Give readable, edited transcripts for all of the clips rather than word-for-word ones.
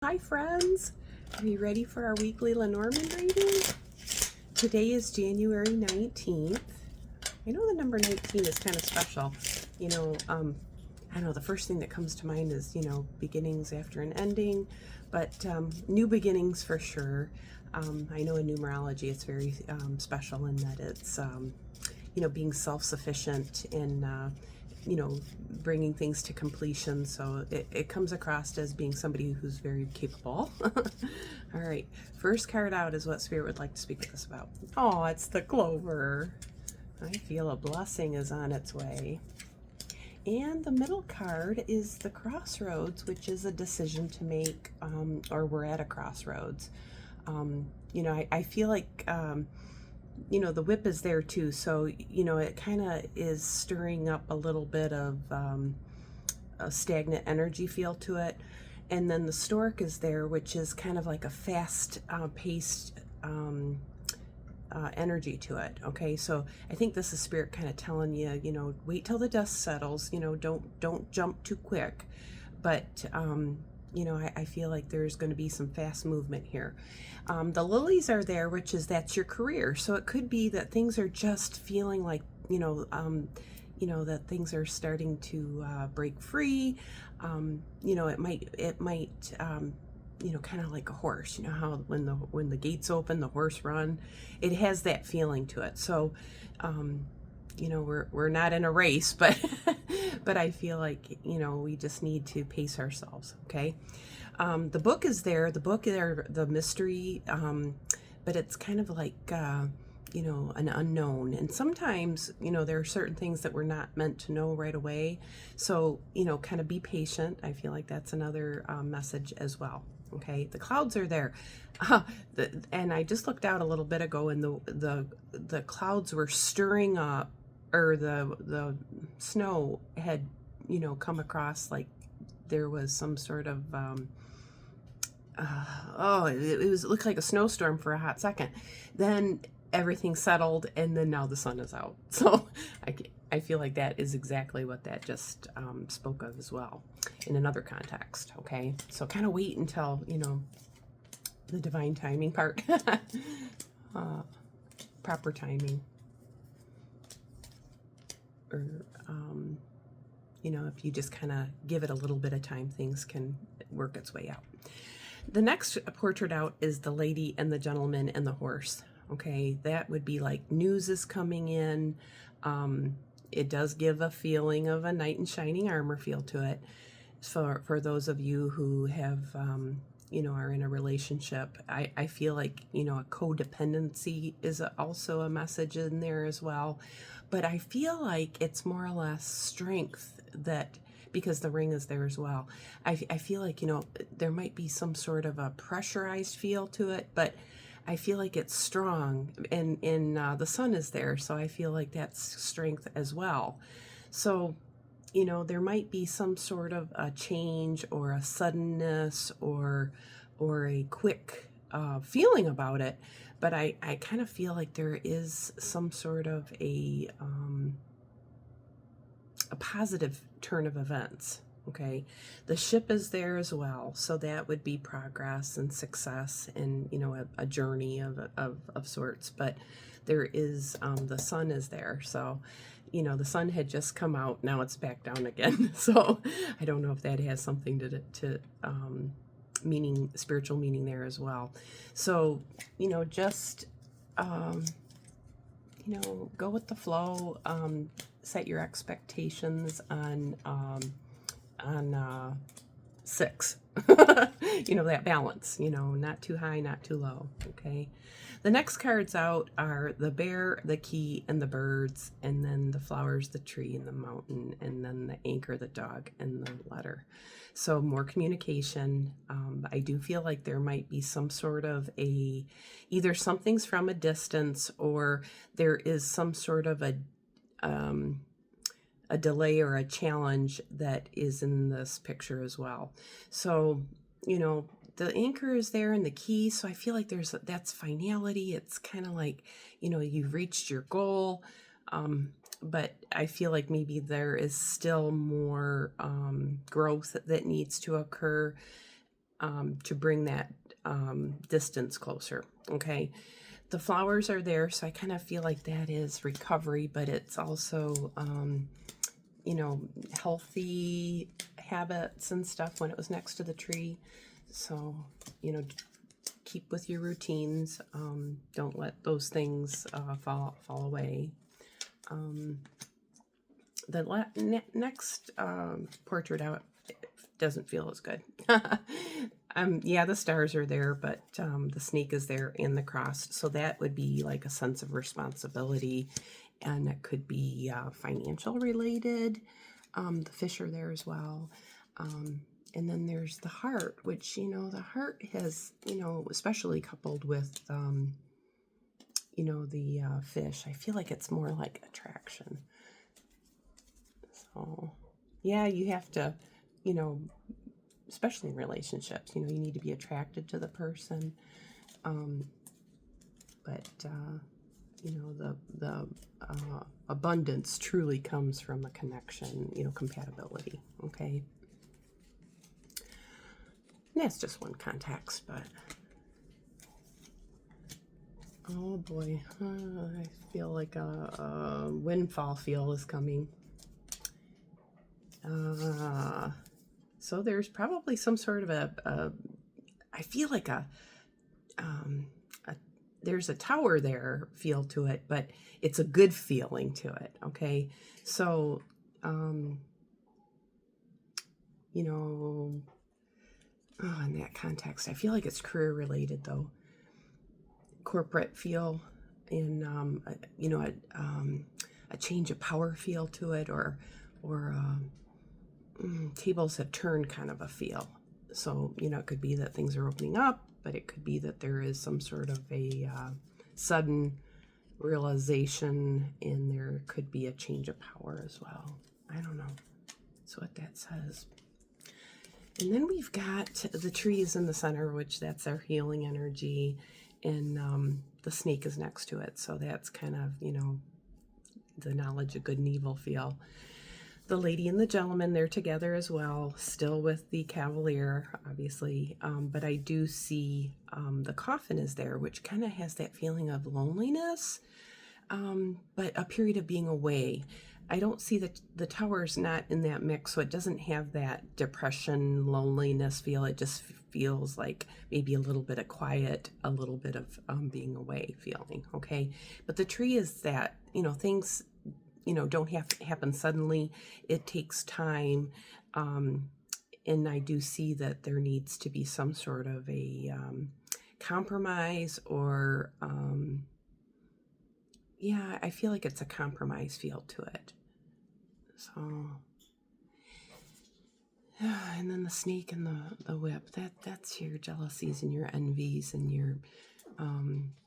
Hi friends, are you ready for our weekly Lenormand reading? Today is January 19th. I know the number 19 is kind of special. I don't know, the first thing that comes to mind is, beginnings after an ending, but new beginnings for sure. I know in numerology it's very special in that it's, being self-sufficient and bringing things to completion. So it comes across as being somebody who's very capable. All right, first card out is what Spirit would like to speak with us about. Oh, it's the Clover. I feel a blessing is on its way. And the middle card is the Crossroads, which is a decision to make, or we're at a crossroads. I feel like the whip is there too, so it kind of is stirring up a little bit of a stagnant energy feel to it. And then the stork is there, which is kind of like a fast paced energy to it. Okay, so I think this is Spirit kind of telling you, wait till the dust settles, don't jump too quick. But I feel like there's going to be some fast movement here. The lilies are there, that's your career. So it could be that things are just feeling like, that things are starting to break free. It might, kind of like a horse. You know how when the gates open, the horse run. It has that feeling to it. So, we're not in a race, but but I feel like we just need to pace ourselves. Okay. The book is there. The book is the mystery, but it's kind of like an unknown. And sometimes there are certain things that we're not meant to know right away. So kind of be patient. I feel like that's another message as well. Okay, the clouds are there, and I just looked out a little bit ago, and the clouds were stirring up, or the snow had come across like there was some sort of it looked like a snowstorm for a hot second. Then everything settled, and then now the sun is out. So I feel like that is exactly what that just spoke of as well in another context. Okay, so kind of wait until the divine timing part, proper timing, or if you just kind of give it a little bit of time, things can work its way out. The next portrait out is the lady and the gentleman and the horse. Okay, that would be like news is coming in. It does give a feeling of a knight in shining armor feel to it. For those of you who have, are in a relationship, I feel like, a codependency is also a message in there as well. But I feel like it's more or less strength because the ring is there as well. I feel like, there might be some sort of a pressurized feel to it, but I feel like it's strong, and the sun is there, so I feel like that's strength as well. So, there might be some sort of a change or a suddenness or a quick feeling about it, but I kind of feel like there is some sort of a positive turn of events. Okay, the ship is there as well, so that would be progress and success and a journey of sorts. But there is the sun is there, so the sun had just come out, now it's back down again. So I don't know if that has something to meaning, spiritual meaning there as well. So just go with the flow. Set your expectations on 6. That balance, not too high, not too low. Okay. The next cards out are the bear, the key, and the birds, and then the flowers, the tree, and the mountain, and then the anchor, the dog, and the letter. So more communication. I do feel like there might be some sort of either something's from a distance, or there is some sort of a delay or a challenge that is in this picture as well. So, the anchor is there and the key. So I feel like that's finality. It's kind of like, you've reached your goal. But I feel like maybe there is still more growth that needs to occur. to bring that distance closer. Okay. The flowers are there, so I kind of feel like that is recovery, but it's also, you know, healthy habits and stuff when it was next to the tree. So, you know, keep with your routines. Don't let those things fall away. The next portrait out doesn't feel as good. Yeah, the stars are there, but the snake is there and the cross. So that would be like a sense of responsibility, and it could be financial related. The fish are there as well. And then there's the heart, which, you know, the heart has, you know, especially coupled with, you know, the fish. I feel like it's more like attraction. So, yeah, you have to, you know, especially in relationships, you know, you need to be attracted to the person. But you know, the abundance truly comes from a connection, you know, compatibility. Okay. And that's just one context, but oh boy, I feel like a windfall feel is coming. So there's probably some sort of I feel like there's a tower there feel to it, but it's a good feeling to it. Okay. So, you know, in that context, I feel like it's career related though. Corporate feel in, you know, a change of power feel to it, or tables have turned kind of a feel. So, you know, it could be that things are opening up, but it could be that there is some sort of a sudden realization, and there could be a change of power as well. I don't know. That's what that says. And then we've got the trees in the center, which that's our healing energy, and the snake is next to it. So that's kind of, you know, the knowledge of good and evil feel. The lady and the gentleman, they're together as well, still with the cavalier, obviously. But I do see the coffin is there, which kind of has that feeling of loneliness, but a period of being away. I don't see that the tower's not in that mix, so it doesn't have that depression, loneliness feel. It just feels like maybe a little bit of quiet, a little bit of being away feeling, okay? But the tree is that, you know, things, you know, don't have to happen suddenly. It takes time. And I do see that there needs to be some sort of a compromise, or, yeah, I feel like it's a compromise feel to it. So, and then the snake and the whip, that's your jealousies and your envies and your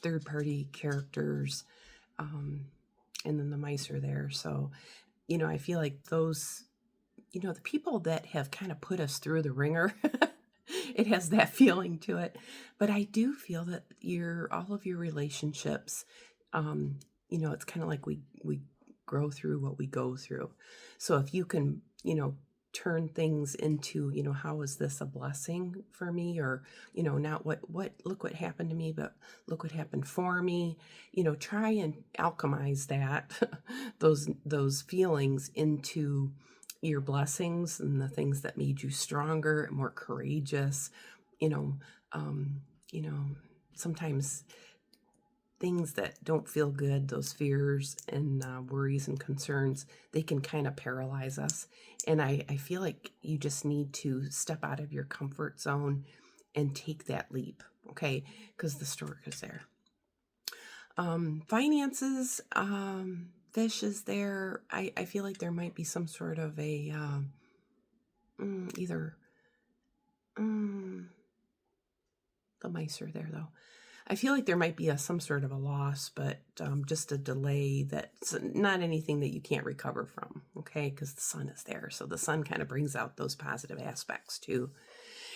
third party characters. And then the mice are there. So, you know, I feel like those, you know, the people that have kind of put us through the ringer, it has that feeling to it. But I do feel that all of your relationships, you know, it's kind of like we grow through what we go through. So if you can, you know, turn things into, you know, how is this a blessing for me? Or, you know, not what look what happened to me, but look what happened for me. You know, try and alchemize that, those feelings into your blessings and the things that made you stronger and more courageous. You know, sometimes things that don't feel good, those fears and worries and concerns, they can kind of paralyze us. And I feel like you just need to step out of your comfort zone and take that leap, okay? Because the stork is there. Finances, fish is there. I feel like there might be some sort of a either the mice are there though. I feel like there might be some sort of a loss, but just a delay that's not anything that you can't recover from, okay? Because the sun is there. So the sun kind of brings out those positive aspects too.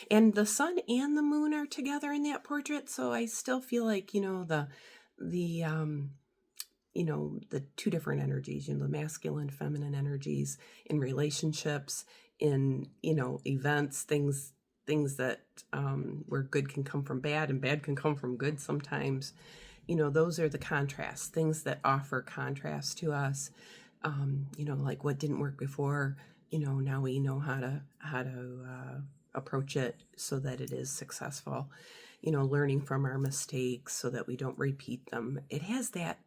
And the sun and the moon are together in that portrait. So I still feel like, you know, the you know, the two different energies, you know, the masculine, feminine energies in relationships, in, you know, events, things, things that where good can come from bad and bad can come from good sometimes. Those are the contrasts, things that offer contrast to us. Like what didn't work before, now we know how to approach it so that it is successful. Learning from our mistakes so that we don't repeat them. It has that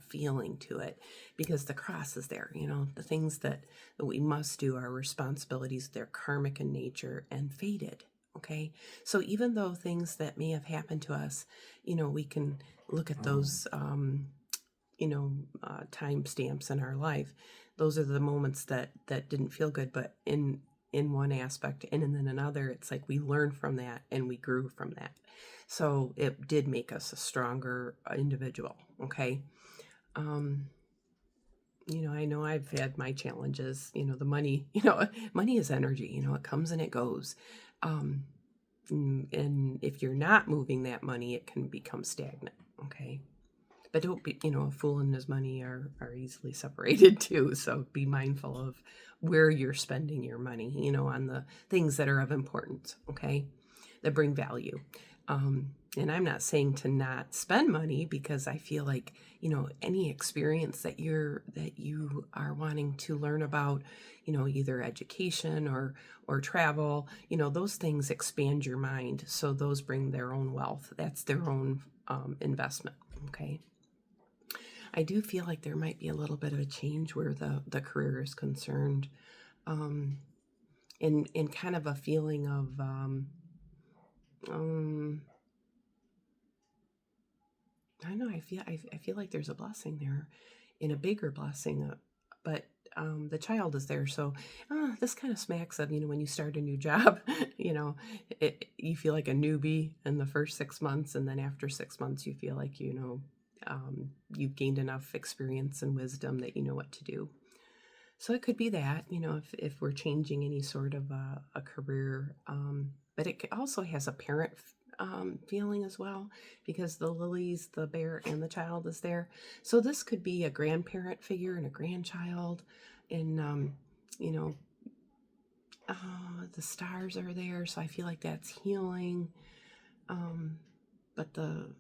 feeling to it because the cross is there. The things that we must do, our responsibilities, they're karmic in nature and fated. Okay, so even though things that may have happened to us, we can look at those time stamps in our life. Those are the moments that didn't feel good, but in one aspect, and then another, it's like we learned from that and we grew from that. So it did make us a stronger individual. Okay. I know I've had my challenges. The money, money is energy. It comes and it goes. And if you're not moving that money, it can become stagnant. Okay. But don't be, a fool and his money are easily separated too. So be mindful of where you're spending your money, on the things that are of importance, okay, that bring value. And I'm not saying to not spend money, because I feel like, any experience that you are wanting to learn about, either education or travel, those things expand your mind. So those bring their own wealth. That's their own investment. Okay. I do feel like there might be a little bit of a change where the career is concerned, in kind of a feeling of, I don't know. I feel like there's a blessing there, in a bigger blessing, but the child is there. So this kind of smacks of, when you start a new job, you feel like a newbie in the first 6 months, and then after 6 months, you feel like you've gained enough experience and wisdom that you know what to do. So it could be that, if we're changing any sort of a career, but it also has a parent feeling as well, because the lilies, the bear, and the child is there. So this could be a grandparent figure and a grandchild, and the stars are there, so I feel like that's healing. But the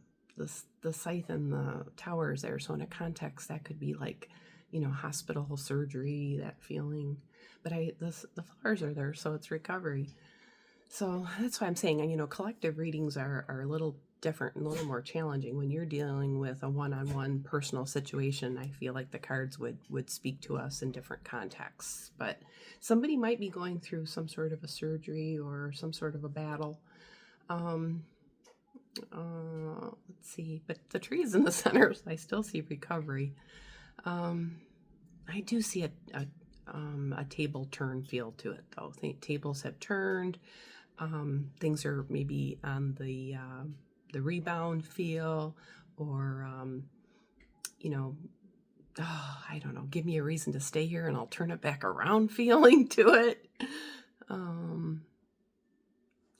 scythe and the tower is there, so in a context that could be like, hospital, surgery, that feeling. But the flowers are there, so it's recovery. So that's why I'm saying, collective readings are a little different and a little more challenging. When you're dealing with a one-on-one personal situation, I feel like the cards would speak to us in different contexts. But somebody might be going through some sort of a surgery or some sort of a battle. Let's see, but the tree is in the center, so I still see recovery. I do see a table turn feel to it, though. I think tables have turned. Things are maybe on the rebound feel, or I don't know, give me a reason to stay here and I'll turn it back around feeling to it.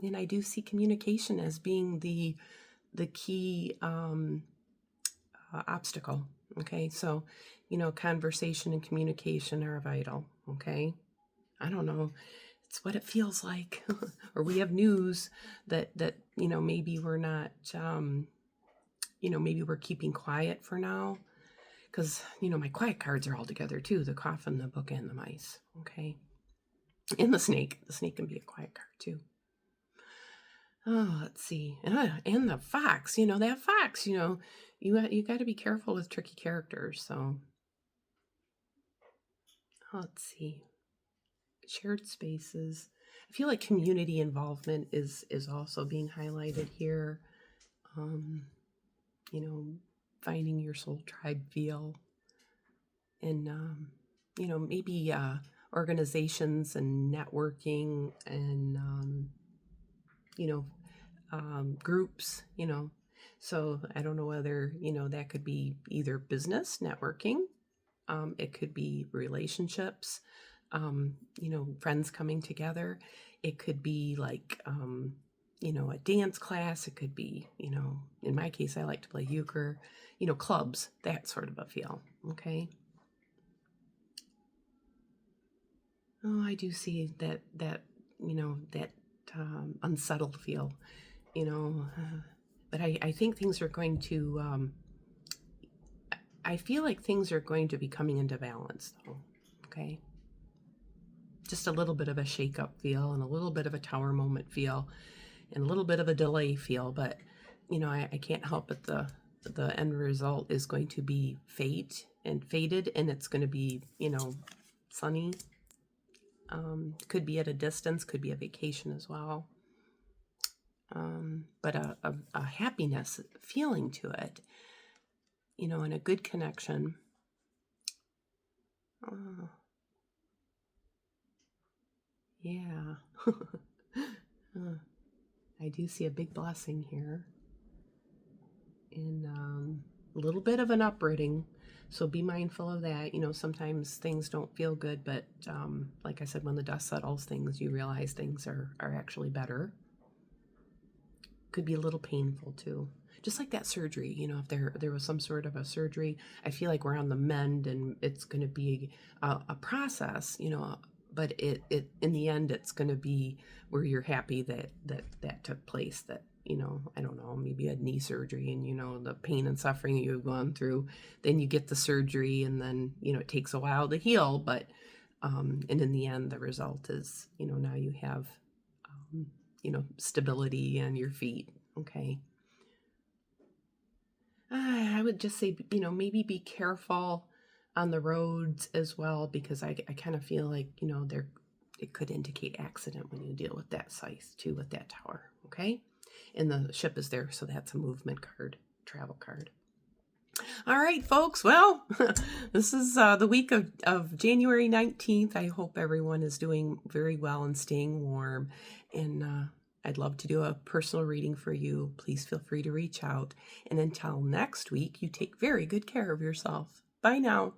And I do see communication as being the key obstacle. Okay, so conversation and communication are vital. Okay, I don't know, it's what it feels like. Or we have news that maybe we're not, maybe we're keeping quiet for now, because my quiet cards are all together too: the coffin, the book, and the mice. Okay, and the snake can be a quiet card too. Oh, let's see. And the fox, that fox, you got to be careful with tricky characters. So let's see. Shared spaces. I feel like community involvement is also being highlighted here. Finding your soul tribe feel, and maybe organizations and networking, and groups. So I don't know whether that could be either business networking, it could be relationships, friends coming together. It could be like, a dance class. It could be, in my case, I like to play euchre, clubs, that sort of a feel. Okay. Oh, I do see that unsettled feel, you know. But I think things are going to, I feel like things are going to be coming into balance, though, okay? Just a little bit of a shake-up feel and a little bit of a tower moment feel and a little bit of a delay feel, but, you know, I can't help it. The end result is going to be fate and faded, and it's going to be, you know, sunny. Could be at a distance, could be a vacation as well. But a happiness feeling to it, you know, and a good connection. Yeah. I do see a big blessing here. And a little bit of an uprooting. So be mindful of that. You know, sometimes things don't feel good, but like I said, when the dust settles, you realize things are actually better. Could be a little painful too. Just like that surgery, you know, if there was some sort of a surgery, I feel like we're on the mend, and it's going to be a process, you know, but it in the end, it's going to be where you're happy that took place, that, you know, I don't know, maybe you had knee surgery and, you know, the pain and suffering you've gone through, then you get the surgery, and then, you know, it takes a while to heal, but, and in the end, the result is, you know, now you have, you know, stability on your feet. Okay. I would just say, you know, maybe be careful on the roads as well, because I kind of feel like, you know, it could indicate accident when you deal with that size too, with that tower. Okay. And the ship is there, so that's a movement card, travel card. All right, folks. Well, this is the week of January 19th. I hope everyone is doing very well and staying warm. And I'd love to do a personal reading for you. Please feel free to reach out. And until next week, you take very good care of yourself. Bye now.